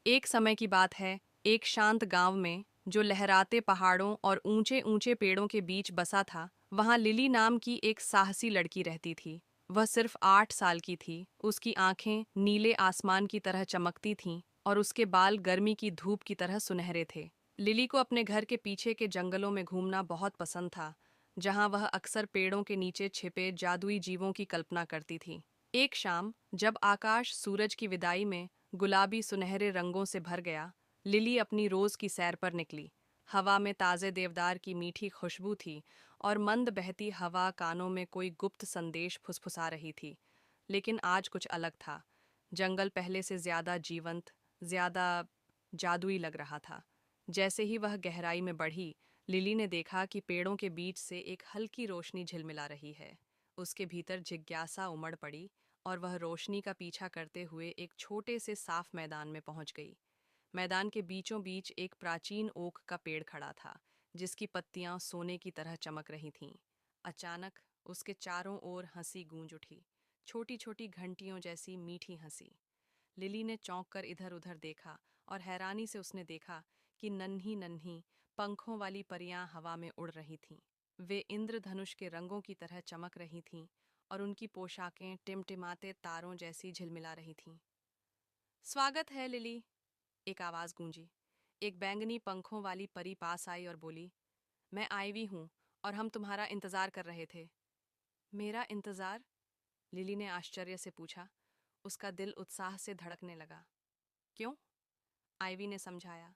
एक समय की बात है, एक शांत गांव में, जो लहराते पहाड़ों और ऊंचे ऊंचे पेड़ों के बीच बसा था, वहां लिली नाम की एक साहसी लड़की रहती थी। वह सिर्फ 8 साल की थी, उसकी आंखें नीले आसमान की तरह चमकती थीं और उसके बाल गर्मी की धूप की तरह सुनहरे थे। लिली को अपने घर के पीछे के जंगलों में घूमना बहुत पसंद था, जहां वह अक्सर पेड़ों के नीचे छिपे जादुई जीवों की कल्पना करती थी। एक शाम, जब आकाश सूरज की विदाई में गुलाबी सुनहरे रंगों से भर गया, लिली अपनी रोज की सैर पर निकली। हवा में ताजे देवदार की मीठी खुशबू थी और मंद बहती हवा कानों में कोई गुप्त संदेश फुसफुसा रही थी। लेकिन आज कुछ अलग था। जंगल पहले से ज्यादा जीवंत, ज्यादा जादुई लग रहा था। जैसे ही वह गहराई में बढ़ी, लिली ने देखा कि पेड़ों के बीच से एक हल्की रोशनी झिलमिला रही है। उसके भीतर जिज्ञासा उमड़ पड़ी और वह रोशनी का पीछा करते हुए एक छोटे से साफ मैदान में पहुंच गई। मैदान के बीचों बीच एक प्राचीन ओक का पेड़ खड़ा था, जिसकी पत्तियां सोने की तरह चमक रही थीं। अचानक उसके चारों ओर हंसी गूंज उठी, छोटी छोटी घंटियों जैसी मीठी हंसी। लिली ने चौंक कर इधर उधर देखा और हैरानी से उसने देखा कि नन्ही नन्ही पंखों वाली परियां हवा में उड़ रही थीं। वे इंद्रधनुष के रंगों की तरह चमक रही थीं और उनकी पोशाकें टिमटिमाते तारों जैसी झिलमिला रही थीं। स्वागत है लिली, एक आवाज गूंजी। एक बैंगनी पंखों वाली परी पास आई और बोली, मैं आईवी हूं और हम तुम्हारा इंतजार कर रहे थे। मेरा इंतजार? लिली ने आश्चर्य से पूछा। उसका दिल उत्साह से धड़कने लगा। क्यों? आईवी ने समझाया।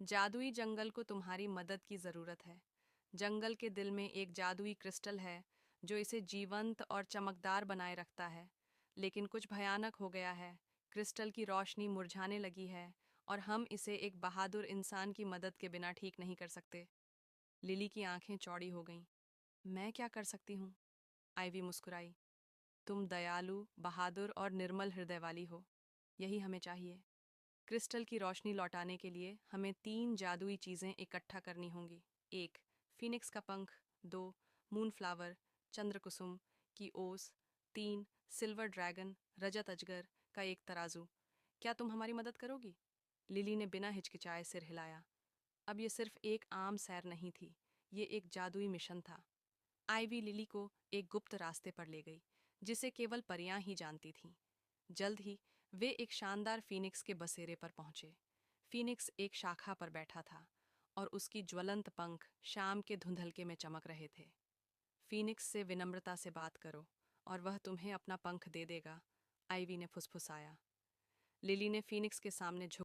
जादुई जंगल को तुम्हारी मदद की जरूरत है। जंगल के दिल में एक जादुई क्रिस्टल है जो इसे जीवंत और चमकदार बनाए रखता है। लेकिन कुछ भयानक हो गया है। क्रिस्टल की रोशनी मुरझाने लगी है और हम इसे एक बहादुर इंसान की मदद के बिना ठीक नहीं कर सकते। लिली की आंखें चौड़ी हो गईं। मैं क्या कर सकती हूँ? आईवी मुस्कुराई। तुम दयालु, बहादुर और निर्मल हृदय वाली हो। यही हमें चाहिए। क्रिस्टल की रोशनी लौटाने के लिए हमें 3 जादुई चीजें इकट्ठा करनी होंगी। 1. फीनिक्स का पंख। 2. मूनफ्लावर, चंद्रकुसुम की ओस। 3. सिल्वर ड्रैगन, रजत अजगर का एक तराजू। क्या तुम हमारी मदद करोगी? लिली ने बिना हिचकिचाए सिर हिलाया। अब ये सिर्फ एक आम सैर नहीं थी, ये एक जादुई मिशन था। आईवी लिली को एक गुप्त रास्ते पर ले गई, जिसे केवल परियां ही जानती थीं। जल्द ही वे एक शानदार फीनिक्स के बसेरे पर पहुंचे। फीनिक्स एक शाखा पर बैठा था और उसकी ज्वलंत पंख शाम के धुंधलके में चमक रहे थे। फीनिक्स से विनम्रता से बात करो और वह तुम्हें अपना पंख दे देगा, आईवी ने फुसफुसाया। लिली ने फीनिक्स के सामने झुक